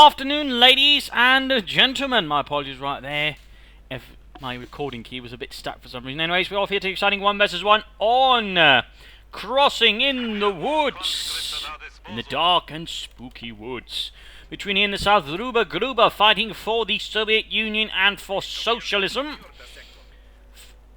afternoon, ladies and gentlemen. My apologies right there if my recording key was a bit stuck for some reason. Anyways, we're off here to exciting 1 vs 1 on Crossing in the Woods. In the dark and spooky woods. Between here in the south, RuberGruber fighting for the Soviet Union and for socialism.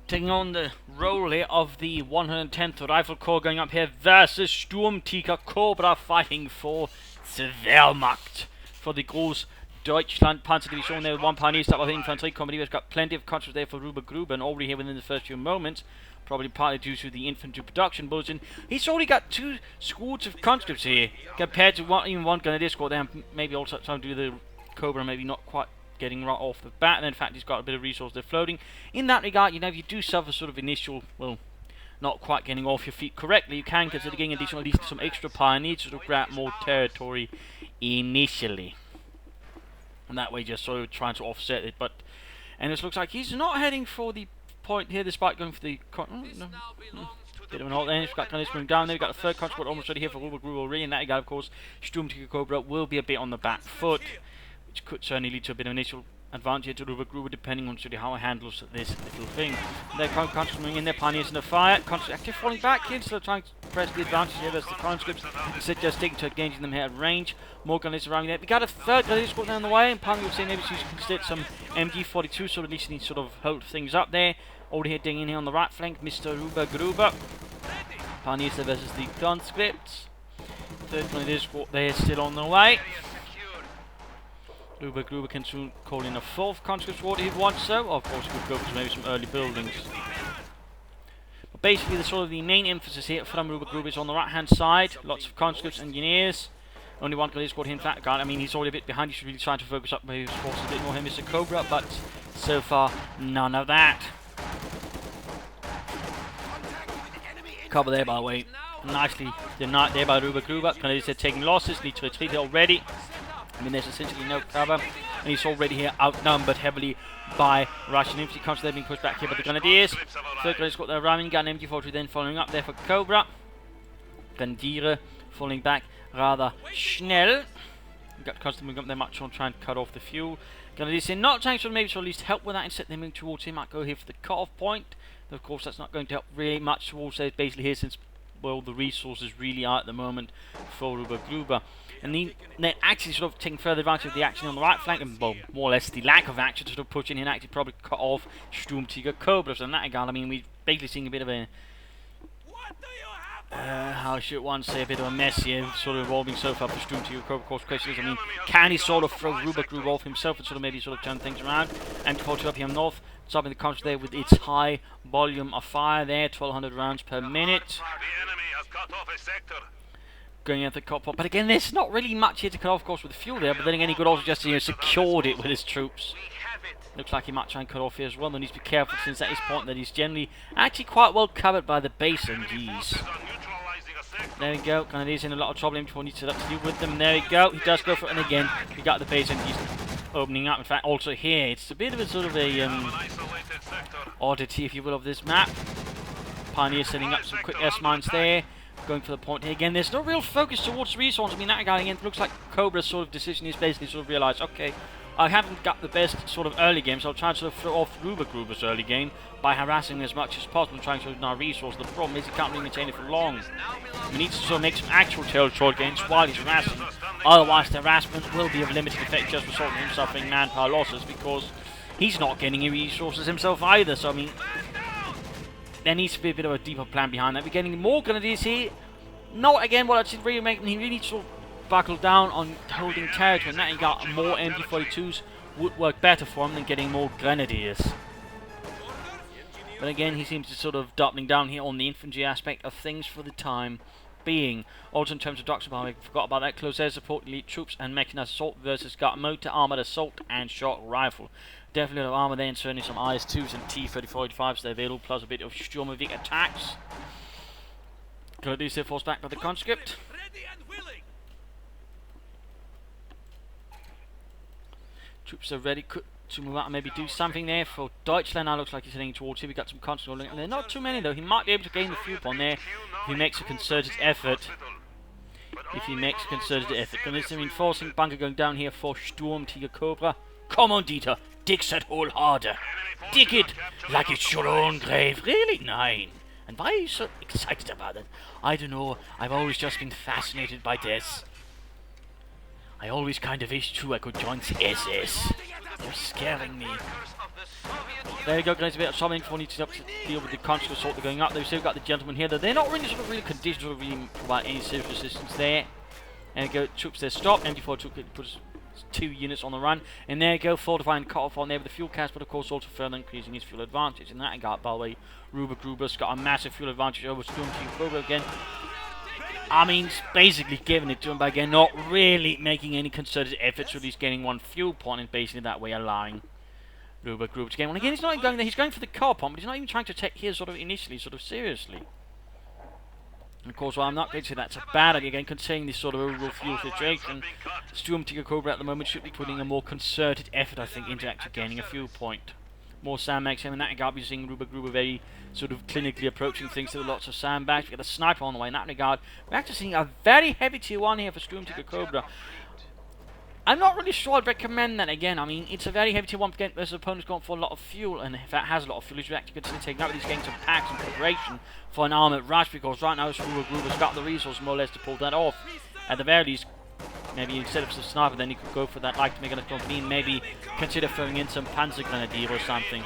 Taking on the role here of the 110th Rifle Corps going up here versus SturmtigerCobra fighting for the Wehrmacht. For the Großdeutschland Panzerdivision there with one pioneer step of infantry company. We've got plenty of contracts there for RuberGruber, and already here within the first few moments, probably partly due to the infantry production bulletin, he's already got 2 squads of conscripts here compared to even one grenadier squad there. Maybe also trying to do the Cobra, maybe not quite getting right off the bat, and in fact he's got a bit of resource there floating. In that regard, you know, if you do suffer sort of initial, well, not quite getting off your feet correctly, you can consider getting additional, at least some extra pioneers to grab more territory initially. And that way just sort of trying to offset it. But, and it looks like he's not heading for the point here despite going for the... Bit of an halt there. He's got this moving down there. We've got the third conscript almost ready here for RuberGruber already. And that guy, of course, SturmtigerCobra will be a bit on the back foot, which could certainly lead to a bit of initial advantage to RuberGruber depending on how it handles this little thing. They're conscripts moving in there, pioneers in the fire. Conscripts actually falling back here, instead of trying to press the advantage here versus the conscripts. Instead just sticking to engaging them here at range. More gunners around there. We got a third gunner squad down the way, and partly we've seen maybe she's considered some MG42, so at least need to sort of hold things up there. Already here digging in here on the right flank, Mr. RuberGruber. Pioneers there versus the conscripts. Third gunner squad there still on the way. RuberGruber can soon call in a 4th conscript squad if he wants so. Of course, he could go for maybe some early buildings. But basically, the main emphasis here from RuberGruber is on the right-hand side. Lots of conscripts, engineers. Only one grenadier squad here in fact. I mean, he's already a bit behind. He should really try to focus up maybe his forces a bit more here, Mr. Cobra. But so far, none of that. Cover there, by the way. Nicely denied there by RuberGruber. Grenadiers are taking losses. Need to retreat already. I mean, there's essentially no cover, and he's already here outnumbered heavily by Russian infantry. Constantly being pushed back here by the Grenadiers. Third Grenadiers got their ramming gun, MG42 then following up there for Cobra. Grenadiere falling back rather schnell. We've got constantly moving up there much on trying to cut off the fuel. Grenadiers here not trying to maybe at least help with that, instead they're moving towards him. Might go here for the cut-off point. But of course, that's not going to help really much towards there, basically here, since, well, the resources really are at the moment for RuberGruber. And then actually sort of taking further advantage of the action on the right flank, and well, more or less the lack of action to sort of push in and actually probably cut off SturmtigerCobra. So in that regard, I mean, we're basically seeing a bit of a, how should one say, a bit of a mess here, sort of evolving so far for SturmtigerCobra. Of course, question is, I mean, can he sort of throw RuberGruber off himself and sort of maybe sort of turn things around? And MG42 up here north, stopping the conscript there with its high volume of fire there, 1200 rounds per minute. The enemy has cut off a sector. Going at the cop pot, but again, there's not really much here to cut off, of course, with the fuel there. But then again, he could also just secured it with his troops. Looks like he might try and cut off here as well. Though he needs to be careful, since at this point that he's generally actually quite well covered by the base MGs. There we go. Grenadiers in a lot of trouble. MG4 needs to deal with them. There we go. He does go for it, and again, we got the base MGs opening up. In fact, also here, it's a bit of a sort of a oddity, if you will, of this map. Pioneer setting up some quick S-mines there. Going for the point here again. There's no real focus towards resource. I mean, that guy again looks like Cobra's sort of decision is basically sort of realised, okay, I haven't got the best sort of early game, so I'll try to sort of throw off RuberGruber's early game by harassing as much as possible, trying to now resource. The problem is he can't really maintain it for long. He needs to sort of make some actual territorial gains while he's harassing. Otherwise, the harassment will be of limited effect, just resulting in him suffering manpower losses, because he's not getting any resources himself either. So I mean, there needs to be a bit of a deeper plan behind that. We're getting more Grenadiers here. No, again, what I should really make, he really needs to buckle down on holding territory, and that he got more MG42s would work better for him than getting more Grenadiers. But again, he seems to sort of doubling down here on the infantry aspect of things for the time being. Also in terms of doctrine, I forgot about that. Close air support, elite troops, and mechanized assault versus got motor armored assault and short rifle. Definitely a lot of armor there, and certainly some IS-2s and T-34-85s there available, plus a bit of Sturmovik attacks. Grenadiers here forced back by the conscript. Troops are ready to move out and maybe do something there for Deutschland. Now looks like he's heading towards here. We got some conscripts, and there are not too many though. He might be able to gain the few upon there if he makes a concerted effort. if he makes a concerted effort. And this reinforcing bunker going down here for SturmtigerCobra. Come on, Dieter, dig that hole harder. Dig it like it's your own grave. Really? Nine. And why are you so excited about it? I don't know. I've always just been fascinated by this. I always kind of wish too I could join the SS. You're scaring me. There you go, guys. A bit of something for need to deal with the conscious assault they're going up. They've still got the gentlemen here. They're not really sort of really conditioned to really provide any serious resistance there. And go, troops there stop. MD4 took it, puts 2 units on the run. And there you go, fortifying cut off on there with the fuel cast, but of course also further increasing his fuel advantage. In that regard, by the way, RuberGruber's got a massive fuel advantage over SturmtigerCobra again. I mean, basically giving it to him, but again, not really making any concerted efforts with he's getting 1 fuel point, and basically that way allowing RuberGruber to gain one. Again, he's not even going there, he's going for the car pump, but he's not even trying to take here sort of initially, sort of seriously. And of course, while I'm not going to say that's a bad idea, again, considering this sort of overall fuel situation, SturmtigerCobra at the moment should be putting a more concerted effort, I think, into actually gaining a fuel point. More sandbags here in that regard. We're seeing RuberGruber very sort of clinically approaching things with lots of sandbags. We've got the sniper on the way in that regard. We're actually seeing a very heavy tier 1 here for SturmtigerCobra. I'm not really sure I'd recommend that again. I mean, it's a very heavy tier 1 versus opponent's going for a lot of fuel, and if that has a lot of fuel, he's actually consider taking out these getting some packs in preparation for an armored rush, because right now RuberGruber's got the resource more or less to pull that off. At the very least, maybe instead of the sniper, then he could go for that light to make an company and maybe consider throwing in some Panzergrenadier or something.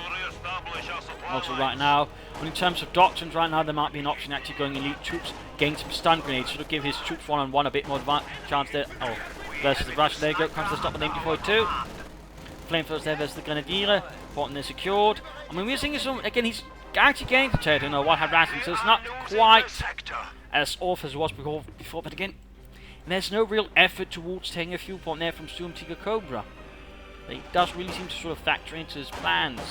Also right now, in terms of doctrines, right now there might be an option actually going elite troops, getting some stun grenades, sort of give his troops one-on-one a bit more chance there. Oh, versus the Russian. There you go, comes to the stop with the MD42. Flamethrowers there versus the Grenadier. Important they're secured. I mean, we're seeing some, again, he's actually getting the territory, while harassing, so it's not quite as awful as it was before, but again, there's no real effort towards taking a fuel point there from SturmtigerCobra. It does really seem to sort of factor into his plans.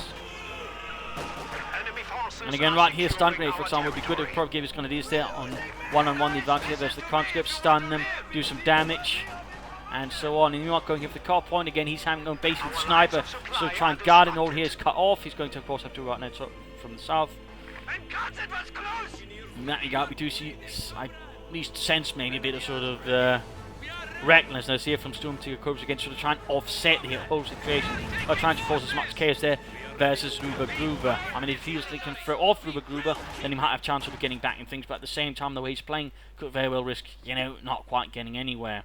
And again, right here, stun grenade, for example, would be good if probably give his Grenadiers there on one-on-one the advantage here versus the conscript, stun them, do some damage, and so on. And you're not going here for the car point. Again, he's having no base with the sniper, so try and guard it. All here is cut off. He's going to, of course, have to right now from the south. In that regard, we do see, I at least sense maybe a bit of sort of recklessness here from SturmtigerCobra again, sort of trying to offset the whole situation, or trying to cause as much chaos there versus RuberGruber. I mean, if he feels they can throw off RuberGruber, then he might have a chance of getting back in things, but at the same time, the way he's playing, could very well risk, you know, not quite getting anywhere.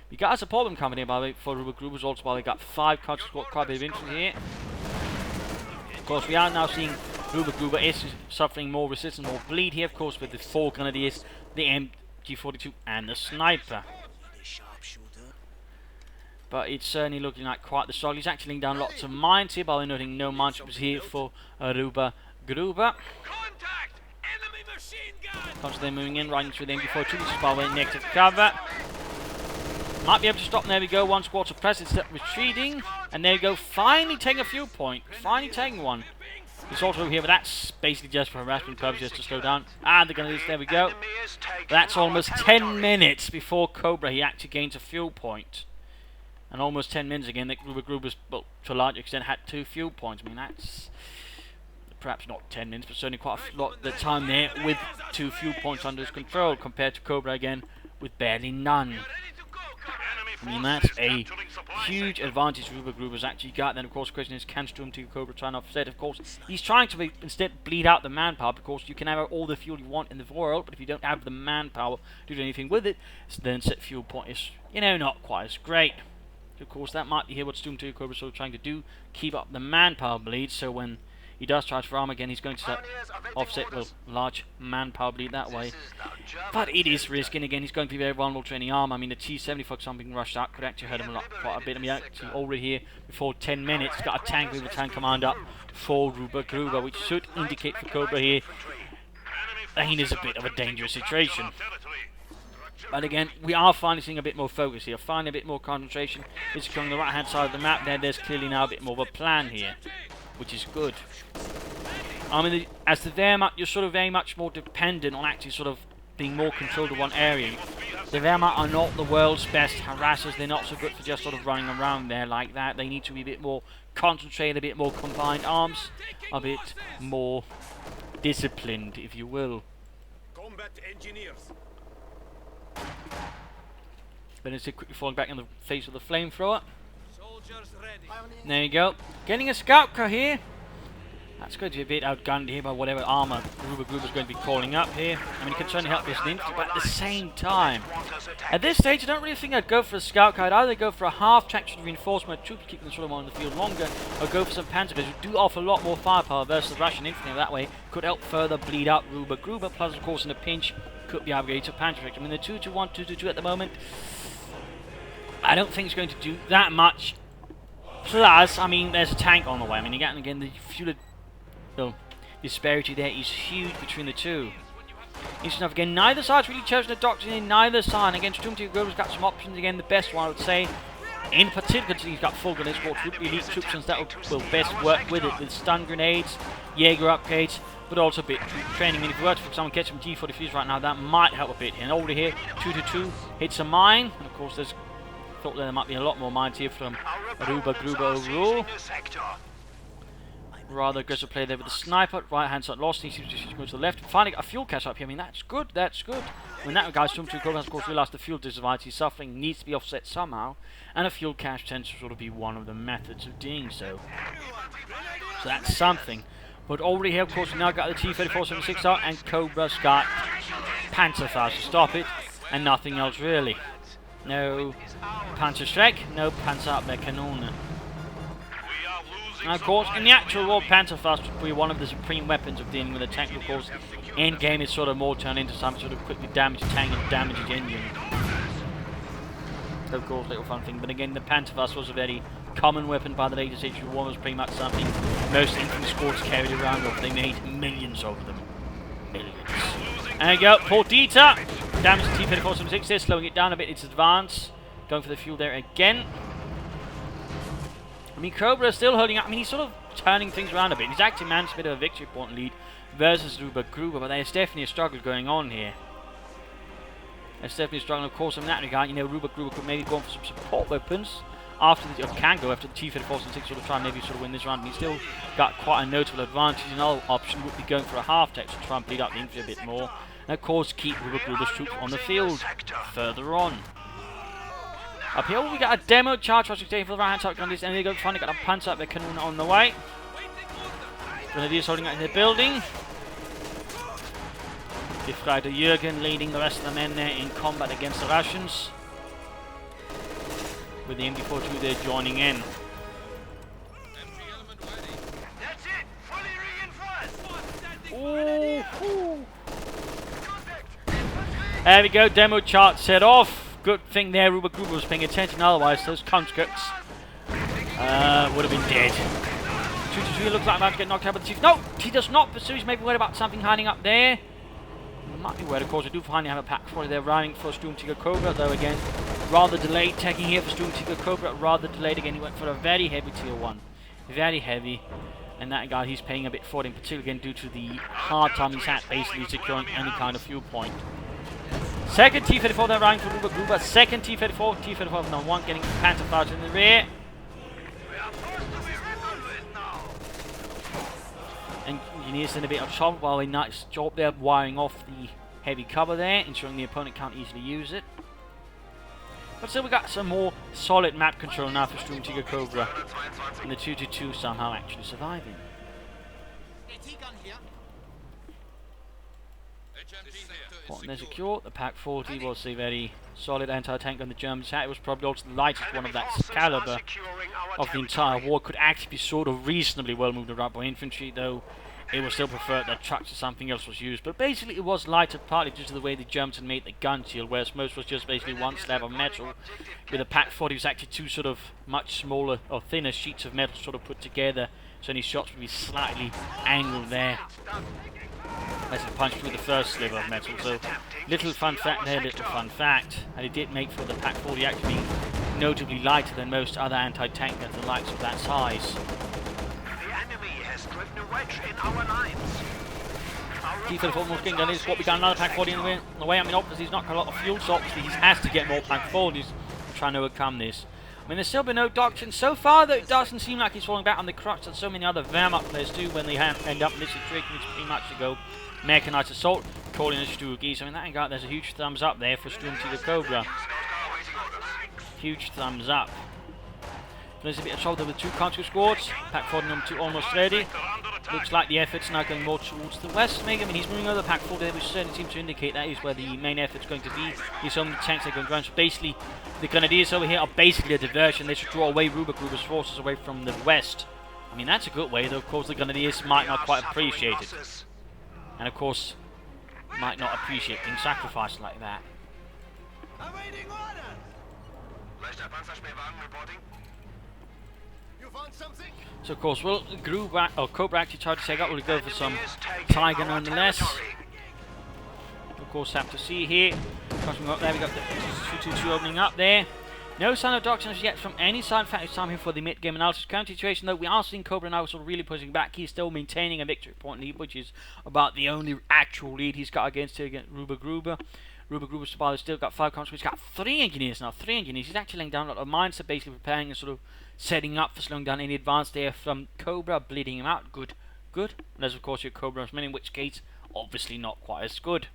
We got us a problem coming here, by the way, for RuberGruber's also, by the way, got 5 cards, quite a bit of infantry here. Of course, we are now seeing RuberGruber is suffering more resistance, more bleed here, of course, with the 4 Grenadiers, the MG42, and the sniper. But it's certainly looking like quite the struggle. He's actually laying down lots of mines here, by noting no minesweepers here for RuberGruber. Constantly moving in, right into the MG42, this is by the way negative cover. Might be able to stop, and there we go, 1 squad suppressed, it's retreating, and there you go, finally taking a fuel point, finally taking one. It's also here, but that's basically just for harassment purposes, to slow down. And they're going to lose, there we go. That's almost 10 minutes before Cobra, he actually gains a fuel point. And almost 10 minutes again, that RuberGruber's, well, to a large extent, had 2 fuel points. I mean, that's perhaps not 10 minutes, but certainly quite a lot of the time there with 2 fuel points under his control, compared to Cobra again with barely none. I mean, that's a huge advantage RuberGruber's actually got. Then, of course, the question is, can SturmtigerCobra try and offset? Of course, he's trying to instead bleed out the manpower, because you can have all the fuel you want in the world, but if you don't have the manpower to do anything with it, then set fuel point is, you know, not quite as great. Of course, that might be here what SturmtigerCobra is sort of trying to do, keep up the manpower bleed, so when he does charge for armor again, he's going to offset the large manpower bleed that way. But it is risky, and again, he's going to be very vulnerable to any armor. I mean, the T-70, for example, being rushed out could actually hurt him quite a bit. I mean, actually, already here, before 10 minutes, got a tank with a tank command up for RuberGruber, which should indicate for Cobra here that he is a bit of a dangerous situation. But again, we are finally seeing a bit more focus here, finally a bit more concentration. It's going on the right-hand side of the map there. There's clearly now a bit more of a plan here, which is good. I mean, as the Wehrmacht, you're sort of very much more dependent on actually sort of being more controlled of one area. The Wehrmacht are not the world's best harassers. They're not so good for just sort of running around there like that. They need to be a bit more concentrated, a bit more combined arms, a bit more disciplined, if you will. Combat engineers. But instead quickly falling back in the face of the flamethrower. There you go. Getting a scout car here. That's going to be a bit outgunned here by whatever armor RuberGruber is going to be calling up here. I mean, it can certainly help this infantry, but at the same time, at this stage, I don't really think I'd go for a scout car. I'd either go for a half tank to reinforce my troops, keep them sort of on the field longer, or go for some panzer guys who do offer a lot more firepower versus the Russian infantry. That way, could help further bleed out RuberGruber. Plus, of course, in a pinch, could be upgraded to panzer effect. I mean, the 2-2-1, 2-2-2 at the moment, I don't think it's going to do that much. Plus, I mean, there's a tank on the way. I mean, again, the fuel disparity there is huge between the two. Interesting enough, again, neither side's really chosen a doctrine in neither side. And again, SturmtigerCobra's got some options. Again, the best one, I would say, in particular, he's got full gun escort troop, elite troops, and that will best work with it, with stun grenades, Jaeger upgrades, but also a bit training. I mean, if we were to, for example, get some G43s right now, that might help a bit. And over here, 2-2 hits a mine, and of course, there's thought there might be a lot more mines here from RuberGruber overall. Rather aggressive play there with the sniper. Right hand side lost. He seems to go to the left. Finally got a fuel cache up here. I mean, that's good. That's good. When that guy, SturmtigerCobra, has of course realised the fuel disadvantage he's suffering needs to be offset somehow, and a fuel cache tends to sort of be one of the methods of doing so. So that's something. But already here, of course, we now got the T-34-76 out, and Cobra's got Panzerfaust to stop it, and nothing else really. No Panzerschreck, no Panzerabwehrkanone. And of course, in the actual war, Panzerfaust would be one of the supreme weapons of dealing with a tank. Of course, in game it's sort of more turned into some sort of quickly damage tank and damage engine. So of course, little fun thing. But again, the Panzerfaust was a very common weapon by the later stages of war. Was pretty much something most infantry squads carried around with. They made millions of them. Millions. There you go, Portita. Damage to T-34-76 there, slowing it down a bit. Its advance. Going for the fuel there again. I mean, Cobra is still holding up. I mean, he's sort of turning things around a bit. He's actually managed a bit of a victory point lead versus RuberGruber, but there's definitely a struggle going on here. There's definitely a struggle, of course, in that regard. You know, RuberGruber could maybe go on for some support weapons after the, or can go after the T-34-76 sort of try and maybe sort of win this round. And he's still got quite a notable advantage. Another option would be going for a half tech to try and bleed up the infantry a bit more, and of course keep RuberGruber's troops on the field further on. Up here we got a demo charge rushing for the right hand side on this, and they go finally got a Panzerabwehrkanone on the way. Grenadiers holding out in the building. Gefreiter Jürgen leading the rest of the men there in combat against the Russians. With the MG42 there joining in. That's it. Fully reinforced. Ooh. There we go, demo chart set off. Good thing there, RuberGruber was paying attention, otherwise those conscripts would have been dead. 2-2 looks like I'm about to get knocked out by the chief. No, he does not pursue. He's maybe worried about something hiding up there. Might be worried, of course. I do finally have a pack 40 there running for SturmtigerCobra, though again, rather delayed tagging here for SturmtigerCobra, rather delayed again. He went for a very heavy tier 1. Very heavy. And that guy, he's paying a bit for it, in particular again due to the hard time he's had basically securing any kind of fuel point. Second T-34 there running for RuberGruber. Second T-34, T-34 number 1 getting Panzerfaust in the rear. And engineers in a bit of trouble while a nice job there wiring off the heavy cover there, ensuring the opponent can't easily use it. But still we got some more solid map control now for SturmtigerCobra. And the 2-2 somehow actually surviving. Important they're secure. The Pack 40 was a very solid anti-tank on the Germans had. It was probably also the lightest one of that caliber of the entire war. Could actually be sort of reasonably well moved around by infantry, though it was still preferred that trucks or something else was used. But basically it was lighter partly due to the way the Germans had made the gun shield, whereas most was just basically one slab of metal. With the Pack 40 was actually two sort of much smaller or thinner sheets of metal sort of put together, so any shots would be slightly angled there. As it punched through the first sliver of metal. So, little fun fact there, little fun fact. And it did make for the Pack 40 actually being notably lighter than most other anti-tank guns, the likes of that size. The enemy has driven a wedge in our lines. T-34 more gun is what we got another Pack 40 in the way. I mean, obviously he's not got a lot of fuel, so obviously he has to get more Pack 40s trying to overcome this. I mean, there's still been no doctrine so far, though it doesn't seem like he's falling back on the crutch that so many other Wehrmacht players do when they end up in this situation. It's pretty much to go mechanized assault, calling a Sturgis. I mean, that guy, there's a huge thumbs up there for SturmtigerCobra. Huge thumbs up. There's a bit of trouble with 2 country squads. Pack 40 number 2 almost ready. Looks like the effort's now going more towards the west. Maybe, I mean, he's moving over the Pack 40 there, which certainly seems to indicate that is where the main effort's going to be. There's so many tanks that are going to run. So basically, the Grenadiers over here are basically a diversion. They should draw away RuberGruber's forces away from the west. I mean, that's a good way, though. Of course, the Grenadiers might not quite appreciate it. And of course, might not appreciate being sacrificed like that. Awaiting orders. Leichter Panzerschmähwagen reporting. You found something? So of course, well, Cobra actually tried to take up. We'll go for some Tiger nonetheless. Of course, have to see here. Crossing up there, we got the 222 opening up there. No sign of doctrines yet from any side. In fact, it's time here for the mid-game analysis. Current situation, though, we are seeing Cobra now sort of really pushing back. He's still maintaining a victory point lead, which is about the only actual lead he's got against RuberGruber. RuberGruber's still got 5 comms. He's got 3 engineers now. 3 engineers. He's actually laying down a lot of mines, so basically preparing and sort of setting up for slowing down any advance there from Cobra, bleeding him out. Good. Good. And there's, of course, your Cobra's men, in which case, obviously not quite as good.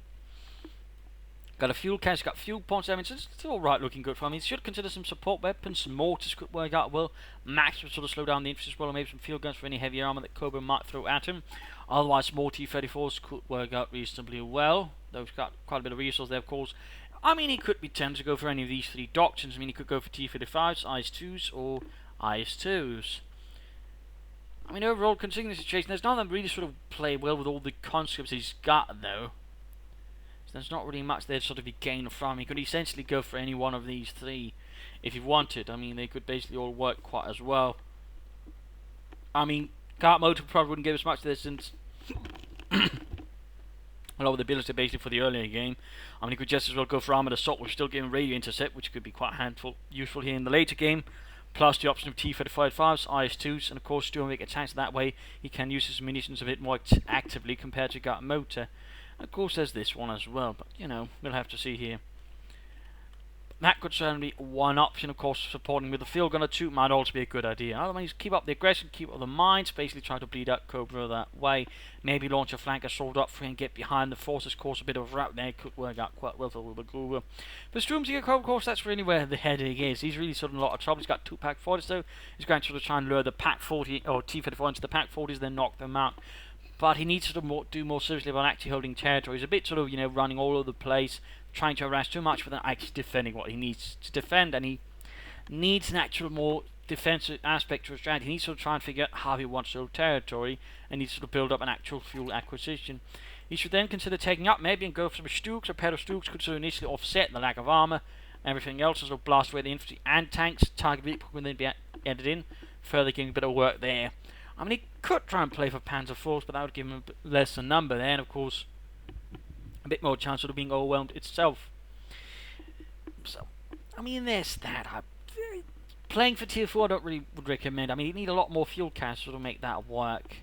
Got a fuel cache, got fuel points. I mean, it's still alright looking good for him. He should consider some support weapons, some mortars could work out well. Max would sort of slow down the infantry as well, or maybe some field guns for any heavy armor that Cobra might throw at him. Otherwise, more T-34s could work out reasonably well. Though he's got quite a bit of resource there, of course. I mean, he could be tempted to go for any of these 3 doctrines. I mean, he could go for T-35s, IS-2s, or IS-2s. I mean, overall, considering the situation, there's none of them really sort of play well with all the conscripts he's got, though. There's not really much there to sort of be gained from. He could essentially go for any one of these 3 if he wanted. I mean, they could basically all work quite as well. I mean, Cart Motor probably wouldn't give us much there since a lot of the ability basically for the earlier game. I mean, he could just as well go for Armoured Assault, which still give him radio intercept, which could be quite useful here in the later game. Plus the option of T-35s, IS-2s, and of course still make a chance that way he can use his munitions a bit more actively compared to Cart Motor. Of course, there's this one as well, but you know, we'll have to see here. That could certainly be one option, of course. Supporting with the field gunner 2 might also be a good idea. Otherwise, keep up the aggression, keep up the mines, basically try to bleed out Cobra that way. Maybe launch a flank assault up for him and get behind the forces, cause a bit of rout there, could work out quite well for RuberGruber. For SturmtigerCobra, of course, that's really where the headache is. He's really sort of in a lot of trouble. He's got 2 Pack 40s though. He's going to sort of try and lure the Pack 40 or T-34 into the Pack 40s, then knock them out. But he needs to sort of do more seriously about actually holding territory. He's a bit sort of, you know, running all over the place, trying to harass too much without actually defending what he needs to defend. And he needs an actual more defensive aspect to his strategy. He needs to sort of try and figure out how he wants to hold territory, and needs to sort of build up an actual fuel acquisition. He should then consider taking up maybe and go for some Stooks. A pair of Stooks could sort of initially offset the lack of armor. Everything else is sort of blast away the infantry and tanks. Target vehicle can then be added in, further getting a bit of work there. I mean, he could try and play for Panzer Force, but that would give him a bit less a number there, and of course, a bit more chance of being overwhelmed itself. So, I mean, there's that. Playing for Tier 4 I don't really would recommend. I mean, you need a lot more fuel cash to sort of make that work.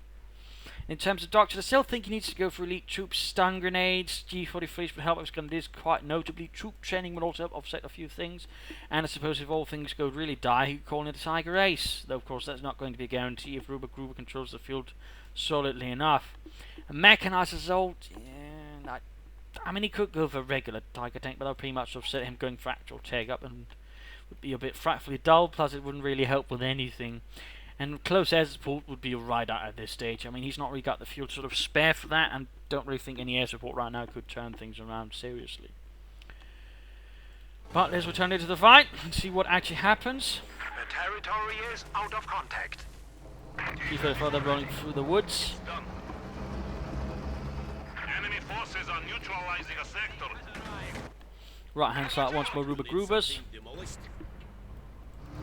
In terms of doctors, I still think he needs to go for elite troops, stun grenades, G43s would help. It's going to do quite notably. Troop training would also help offset a few things. And I suppose if all things go really dire, he could call it a Tiger Ace. Though, of course, that's not going to be a guarantee if RuberGruber controls the field solidly enough. A mechanized assault, yeah, I mean, he could go for a regular Tiger tank, but that would pretty much offset him going for actual take-up and would be a bit frightfully dull, plus it wouldn't really help with anything. And close air support would be right out at this stage. I mean, he's not really got the fuel to sort of spare for that, and don't really think any air support right now could turn things around seriously. But let's return to the fight and see what actually happens. The territory is out of contact. Keep it further running through the woods. Done. Enemy forces are neutralizing a sector. Right hand side once more RuberGrubers.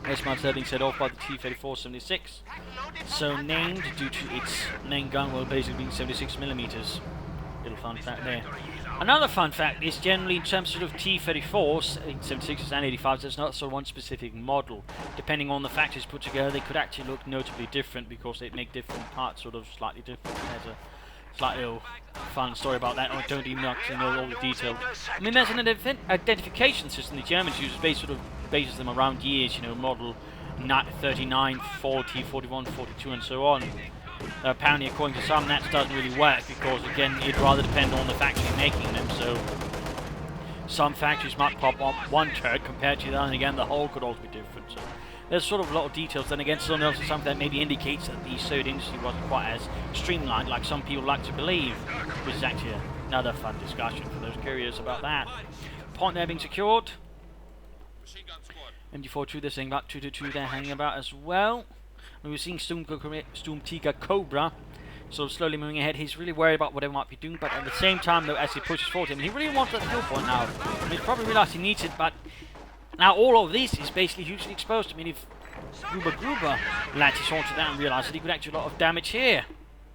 S-Mod setting set off by the T-34-76, so named due to its main gun well basically being 76mm. Little fun fact there. Another fun fact is generally in terms of T-34s, 76s and 85s, there's not sort of one specific model. Depending on the factories put together, they could actually look notably different because they make different parts sort of slightly different. There's a slight little fun story about that. I don't even actually know all the details. I mean, there's an identification system the Germans use, bases them around years, you know, model 39, 40, 41, 42 and so on. Apparently, according to some, that doesn't really work because, again, it'd rather depend on the factory making them, so some factories might pop on one turret compared to the other, and again the whole could also be different. So there's sort of a lot of details. Then again, something else is something that maybe indicates that the third industry wasn't quite as streamlined like some people like to believe, which is actually another fun discussion for those curious about that. Point there being secured. MD42, they're saying about 222 there hanging about as well. And we're seeing SturmtigerCobra sort of slowly moving ahead. He's really worried about whatever might be doing, but at the same time though, as he pushes forward him, he really wants that fuel point now. I mean, he's probably realised he needs it, but now all of this is basically hugely exposed. I mean, if RuberGruber latches onto that and realises that he could actually do a lot of damage here.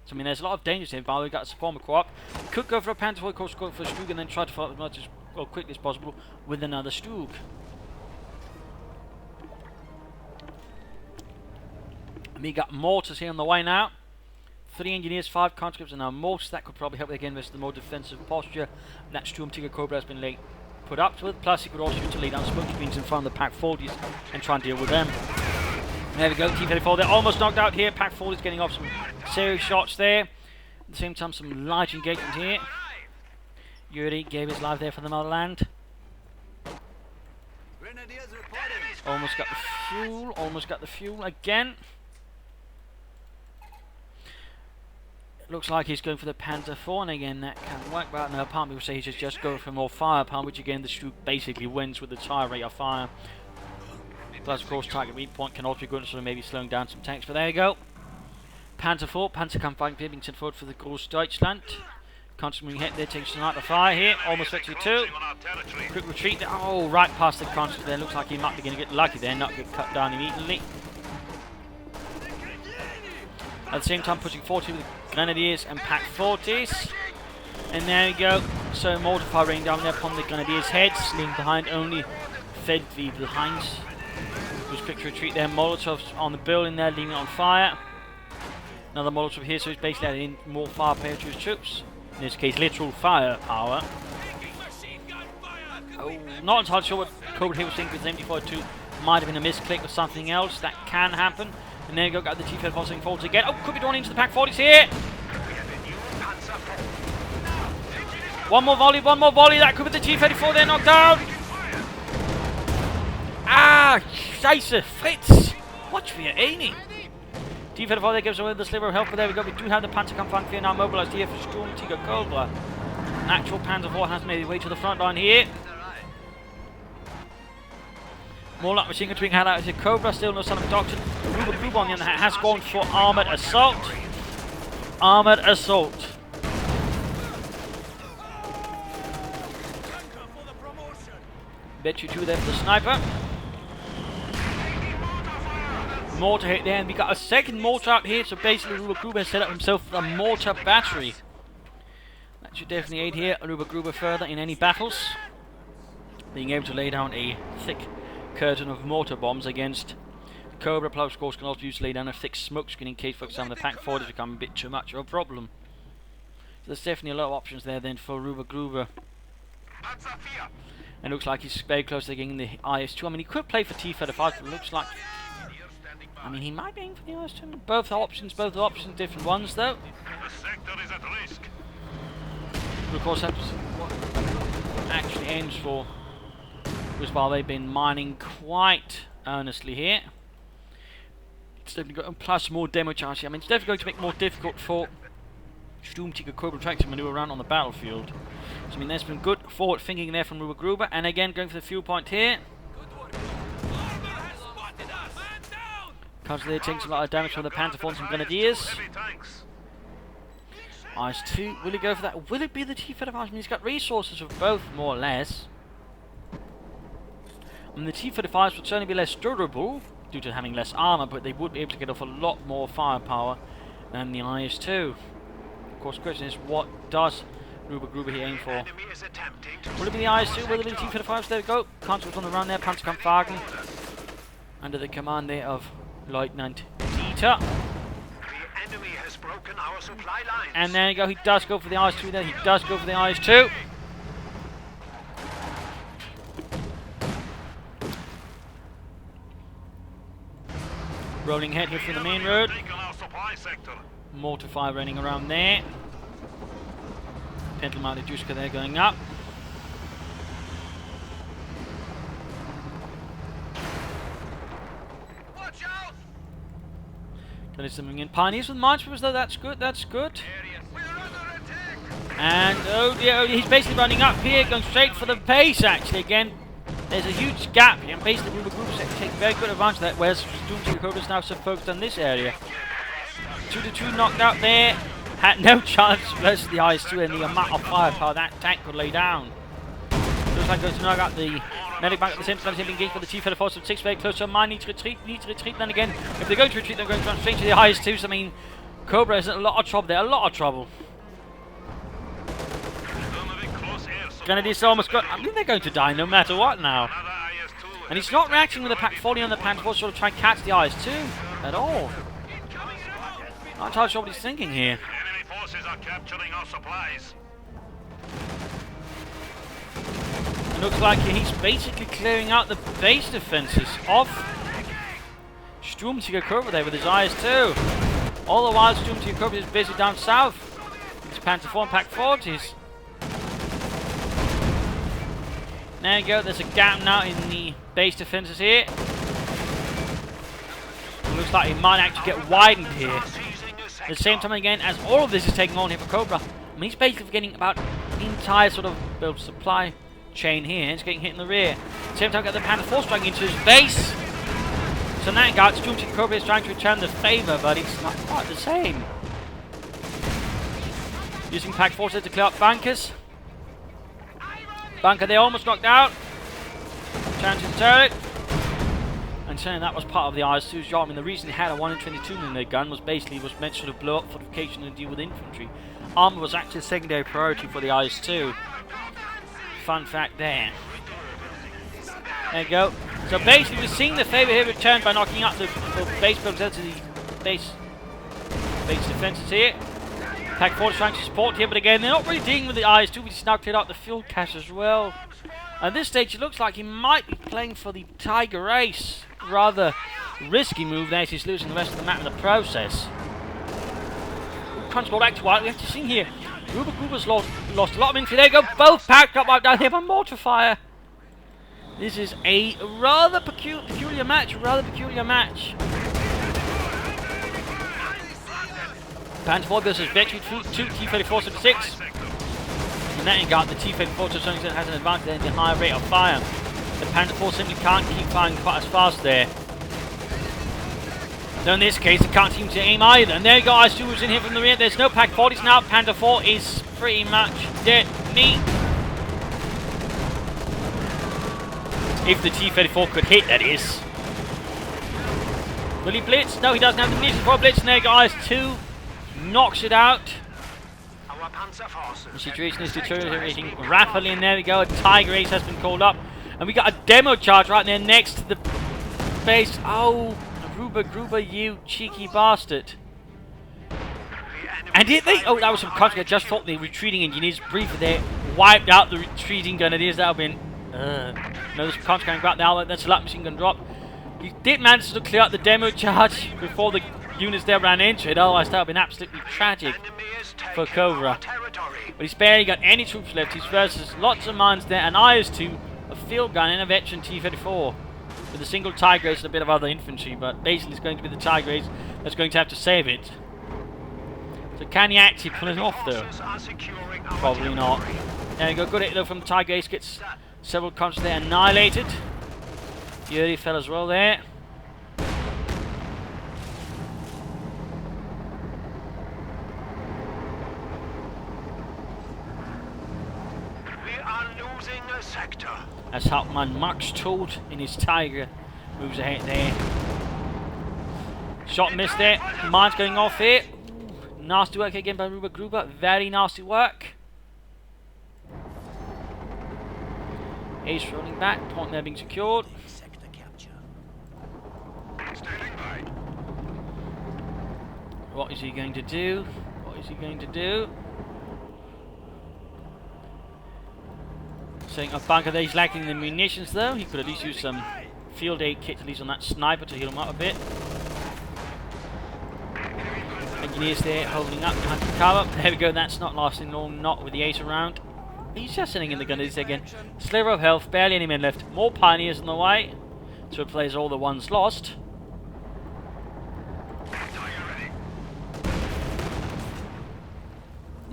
So I mean, there's a lot of dangers here. But we've got a support co-op. Could go for a Panther, of course, go for a Stug, and then try to follow up as much as quickly as possible with another Stug. We got mortars here on the way now. 3 engineers, 5 conscripts, and now mortars. That could probably help again with the more defensive posture that SturmtigerCobra has been put up with. Plus, he could also use to lay down smoke screens in front of the Pack 40s and try and deal with them. There we go, T-34. They're almost knocked out here. Pack 40s getting off some serious shots there. At the same time, some large engagement here. Yuri gave his life there for the motherland. Almost got the fuel. Almost got the fuel again. Looks like he's going for the Panther 4, and again that can work, but no, part people say he should just go for more firepower, which again the Stug basically wins with the higher rate of fire. Plus of course target weak point can also be good at sort of maybe slowing down some tanks, but there you go. Panther 4, Panzerkampfwagen being sent forward for the Groß Deutschland. Constant moving hit there, takes some out of fire here, almost victory 2. Quick retreat there, oh right past the constant there, looks like he might be going to get lucky there, not get cut down immediately. At the same time pushing forward with the Grenadiers and Pack 40s. And there we go. So mortar fire raining down there upon the Grenadiers' heads, leaving behind only Feldwebel behind. There's quick retreat there. Molotovs on the building there, leaving it on fire. Another Molotov here, so he's basically adding more firepower to his troops. In this case, literal firepower. Oh, not entirely sure what Cobra here was thinking with MD42. Might have been a misclick or something else. That can happen. And there you go, got the T-34 passing forward again. Oh, could be drawn into the Pack 40s here. One more volley, that could be the T-34 there, knocked down. Ah, Scheiße, Fritz. Watch for your aiming. T-34 there gives away the sliver of health, but there we go, we do have the Panzerkampfwagen here now mobilised here for SturmtigerCobra. An actual Panzer 4 has made his way to the front line here. More luck machine gun being had out to Cobra, still no sign of Doctor. RuberGruber on the other hand has gone for armoured assault. Armoured assault. Bet you 2 there for the sniper. Mortar hit there, and we got a second mortar out here, so basically RuberGruber has set up himself a mortar battery. That should definitely aid here RuberGruber further in any battles. Being able to lay down a thick curtain of mortar bombs against Cobra, plus of course can also use to lay down a thick smoke screen in case for example the Pack 40s become a bit too much of a problem. So there's definitely a lot of options there then for RuberGruber. And looks like he's very close to getting the IS-2. I mean he could play for T-35, but it looks like, I mean he might be aiming for the IS-2. Both options, different ones though. The sector is at risk. But of course that's what actually aims for. Because while they've been mining quite earnestly here, it's definitely got, plus more demo charge here. I mean, it's definitely going to make it more difficult for SturmtigerCobra trying to maneuver around on the battlefield. So I mean, there's been good forward thinking there from RuberGruber, and again going for the fuel point here. Comes there, takes a lot of damage from the Panther 4 and some Grenadiers. IS-2, will he go for that? Will it be the T-35? I mean, he's got resources of both, more or less. And the T-35s would certainly be less durable due to having less armor, but they would be able to get off a lot more firepower than the IS-2. Of course, the question is, what does RuberGruber here aim for? Will it be the IS-2? Will it be the T-35s? There we go. Conscripts on the run there. Panzerkampfwagen under the command there of Lieutenant Dieter. And there you go. He does go for the IS-2 there. He does go for the IS-2. Rolling ahead here through the main road. Mortar fire running around there. Pentel mounted Juska there going up. There is something in Pioneers with minesweepers though, that's good, that's good. And oh dear, he's basically running up here, going straight for the base actually again. There's a huge gap here, and basically RuberGruber taking very good advantage of that, whereas SturmtigerCobra is now so focused on this area. 2-2 knocked out there, had no chance versus the IS-2 and the amount of firepower that tank could lay down. Looks like going to knock out the medic back at the same time, engaged by the T-34 of 6 very close to mine, need to retreat then again. If they're going to retreat, they're going to run straight to the IS-2, so I mean, Cobra is in a lot of trouble there, a lot of trouble. Grenadiers almost got. I mean, they're going to die no matter what now. And he's not reacting with the Pack 40 on the Panther 4, sort of try and catch the IS-2 at all. Not entirely sure what he's thinking here. Enemy forces are capturing our supplies. It looks like he's basically clearing out the base defenses of SturmtigerCobra there with his IS-2. All the while, SturmtigerCobra is busy down south with his Panther 4 and Pack 40s. There you go, there's a gap now in the base defences here. It looks like it might actually get widened here. At the same time again, as all of this is taking on here for Cobra, I mean, he's basically forgetting about the entire sort of build supply chain here. It's getting hit in the rear. At the same time, got the Panther 4 striking into his base. So in that regard, SturmtigerCobra is trying to return the favour, but it's not quite the same. Using Pack 40 to clear up bunkers. Bunker there almost knocked out. Chance to turret. And saying that was part of the IS-2's job. I mean, the reason they had a 1 in 22 in their gun was basically meant to sort of blow up fortification and deal with infantry. Armour was actually a secondary priority for the IS-2. Fun fact there. There you go. So basically we're seeing the favour here returned by knocking out the base buildings out to the base defences here. Pack 40 trying to support here, but again, they're not really dealing with the IS-2, which is now cleared out the fuel cache as well. At this stage, it looks like he might be playing for the Tiger Ace. Rather risky move there, he's losing the rest of the map in the process. Transport back to what we have to see here. RuberGruber's lost a lot of infantry. There you go, both packed up right down here by mortar fire. This is a rather peculiar match, Panther 4 versus Victory 2 T-34 sub 6. In that regard, the T-34 to some extent has an advantage in the higher rate of fire. The Panther 4 simply can't keep firing quite as fast there. So in this case, it can't seem to aim either. And there you go, IS-2 was in here from the rear. There's no Pack 40s now. Panther 4 is pretty much dead meat. If the T-34 could hit, that is. Will he blitz? No, he doesn't have the munitions for a blitz. And there you go, IS-2 knocks it out. The situation is deteriorating rapidly, and there we go. A Tiger Ace has been called up, and we got a demo charge right there next to the base. Oh, RuberGruber, you cheeky bastard! And did they? Oh, that was some contact. I just thought the retreating engineers briefly there wiped out the retreating grenadiers. That would have been no, there's some contact going back now. That's a light machine gun drop. He did manage to clear out the demo charge before the units there ran into it, otherwise that would have been absolutely tragic for Cobra. But he's barely got any troops left. He's versus lots of mines there, an IS-2, a field gun, and a veteran T-34 with a single Tiger Ace and a bit of other infantry. But basically, it's going to be the Tiger Ace that's going to have to save it. So can he actually pull it off, though? Probably not. There you go. Good hit though from the Tiger Ace. Gets several conches there annihilated. Beauty fell as well there. Sector. As Hauptmann Max told in his Tiger moves ahead there. Shot missed there. Mines going off here. Ooh, nasty work again by RuberGruber. Very nasty work. Ace rolling back. Point there being secured. Sector capture. What is he going to do? What is he going to do? Saying a bunker there, he's lacking the munitions though. He could at least use some field aid kit at least on that sniper to heal him up a bit. Engineers there holding up behind the cover. There we go, that's not lasting long, not with the Ace around. He's just sitting in the gun again. Sliver of health, barely any men left. More pioneers on the way to replace all the ones lost.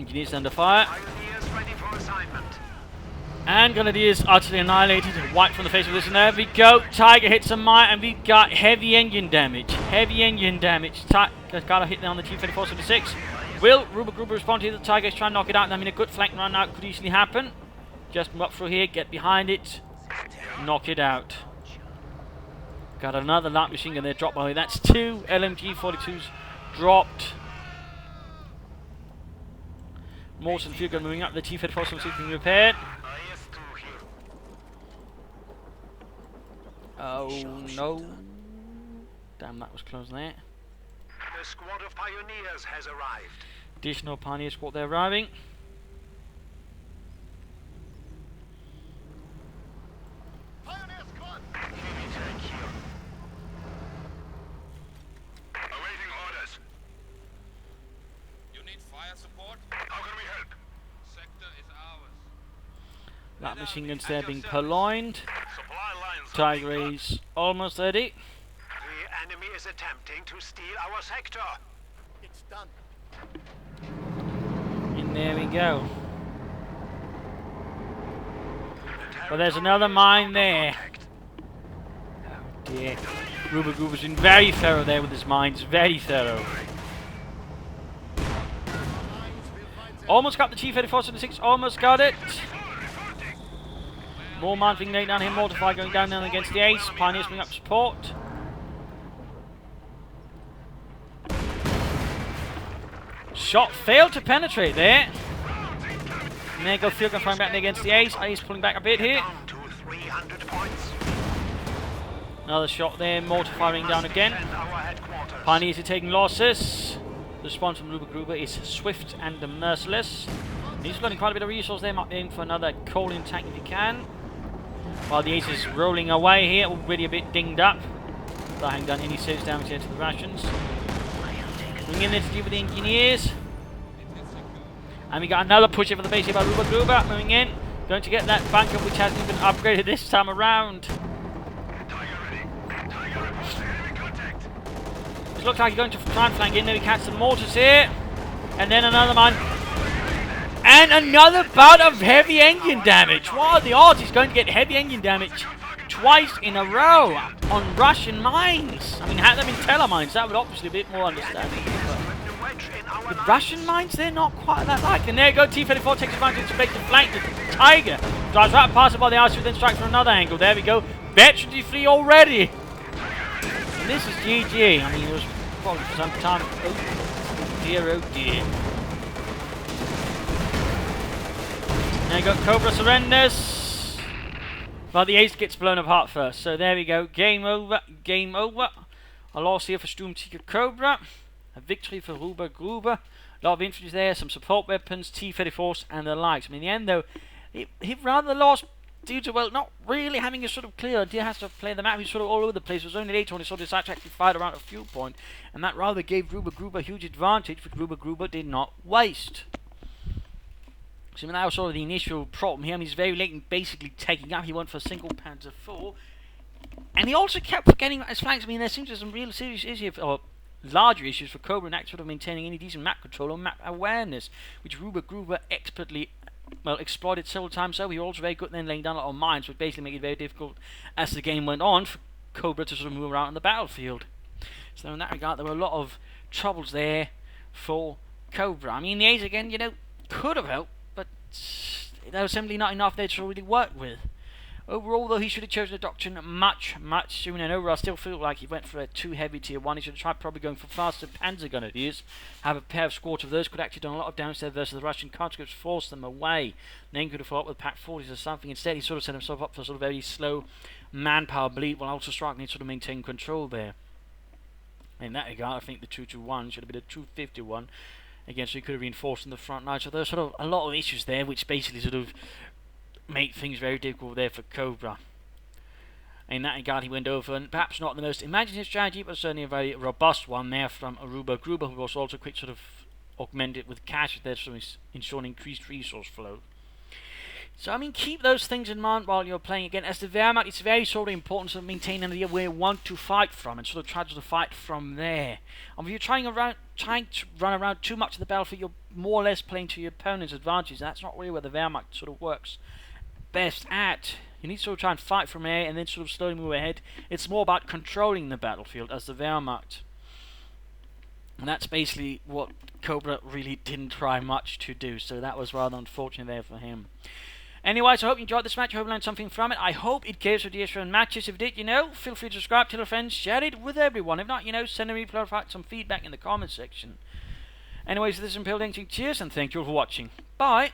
Engineers under fire. Pioneers ready for assignment. And Grenadiers utterly annihilated and wiped from the face of this. And there we go. Tiger hits a mine, and we've got heavy engine damage. Heavy engine damage. Tiger's got a hit there on the T-34-76. Will RuberGruber respond to the Tiger? Is trying to knock it out. I mean, a good flank run out could easily happen. Just move up through here, get behind it, knock it out. Got another light machine gun there dropped by the way. That's 2 LMG-42s dropped. Morton field gun moving up. The T-34-76 being repaired. Oh no. Damn, that was close there. The squad of pioneers has arrived. Additional pioneer squad there arriving. Pioneer squad! Heavy tank here. Awaiting orders. You need fire support? How can we help? Sector is ours. That machine guns there being purloined. Supply lines. Tiger is almost ready. The enemy is attempting to steal our sector. It's done. And there we go. But there's another mine there. Oh dear. RuberGruber's been very thorough there with his mines. Very thorough. Almost got the T-34-76. Almost got it. More mines being laid down here. Mortify going down there against the ace. Pioneers bring up support. Shot failed to penetrate there. And there go field gun firing back there against the ace. Ace pulling back a bit here. Down to 300 points. Another shot there. Mortar firing down again. Defend our headquarters. Pioneers are taking losses. The response from RuberGruber is swift and merciless. He's running quite a bit of resource there. Might be aiming for another coaling tank if he can. While the ace is rolling away here, already a bit dinged up. But I haven't done any serious damage here to the rations. Bring in there to deal with the engineers. And we got another push over the base here by RuberGruber. Moving in. Going to get that bunker which hasn't been upgraded this time around. It looks like he's going to try and flank in. There we catch some mortars here. And then another mine. And another bout of heavy engine damage. What are the odds he's going to get heavy engine damage twice in a row on Russian mines? I mean, had there been telemines, that would obviously be a bit more understandable. But with Russian mines, they're not quite that like. And there you go, T-34 takes advantage to make the flank. The Tiger drives right past it by the RC, then strikes from another angle. There we go. Veteran free already. And this is GG. I mean, it was probably for some time. Oh dear, oh dear. There you go, Cobra surrenders. Well, the ace gets blown apart first. So there we go, game over, game over. A loss here for SturmtigerCobra. A victory for RuberGruber. A lot of infantry there, some support weapons, T-34s and the likes. I mean, in the end though, he rather lost due to, well, not really having a sort of clear idea how to play the map. He's sort of all over the place. It was only later when he sort of decided to actually fight around a fuel point. And that rather gave RuberGruber a huge advantage, which RuberGruber did not waste. So I mean, that was sort of the initial problem here. I mean, he's very late in basically taking up. He went for a single Panzer IV. And he also kept forgetting his flanks. I mean, there seems to be some real serious issues, or larger issues for Cobra in actually sort of maintaining any decent map control or map awareness, which RuberGruber expertly, well, exploited several times. So he was also very good at then laying down a lot of mines, which basically made it very difficult as the game went on for Cobra to sort of move around on the battlefield. So in that regard, there were a lot of troubles there for Cobra. I mean, the A's again, you know, could have helped, but there was simply not enough there to really work with. Overall, though, he should have chosen a doctrine much sooner. And overall, I still feel like he went for a too heavy tier 1. He should have tried probably going for faster Panzer grenadiers. Have a pair of squads of those. Could actually done a lot of damage there versus the Russian conscripts. Force them away. Then could have fought with Pack 40s or something. Instead, he sort of set himself up for a sort of very slow manpower bleed while also struggling to sort of maintain control there. In that regard, I think the 221 should have been a 251. Again, so he could have reinforced in the front line. So there's sort of a lot of issues there, which basically sort of make things very difficult there for Cobra. In that regard, he went over, and perhaps not the most imaginative strategy, but certainly a very robust one there from RuberGruber, who was also quick sort of augmented with cash there, so ensuring increased resource flow. So, I mean, keep those things in mind while you're playing again. As the Wehrmacht, it's very sort of important to maintain an idea where you want to fight from and sort of try to fight from there. And if you're trying to run around too much of the battlefield, you're more or less playing to your opponent's advantage. That's not really where the Wehrmacht sort of works best at. You need to sort of try and fight from there and then sort of slowly move ahead. It's more about controlling the battlefield as the Wehrmacht. And that's basically what Cobra really didn't try much to do. So that was rather unfortunate there for him. Anyways, I hope you enjoyed this match. I hope you learned something from it. I hope it gives ideas for matches. If it did, feel free to subscribe, tell your friends, share it with everyone. If not, send me some feedback in the comments section. Anyways, this is Imperial Cheers, and thank you all for watching. Bye!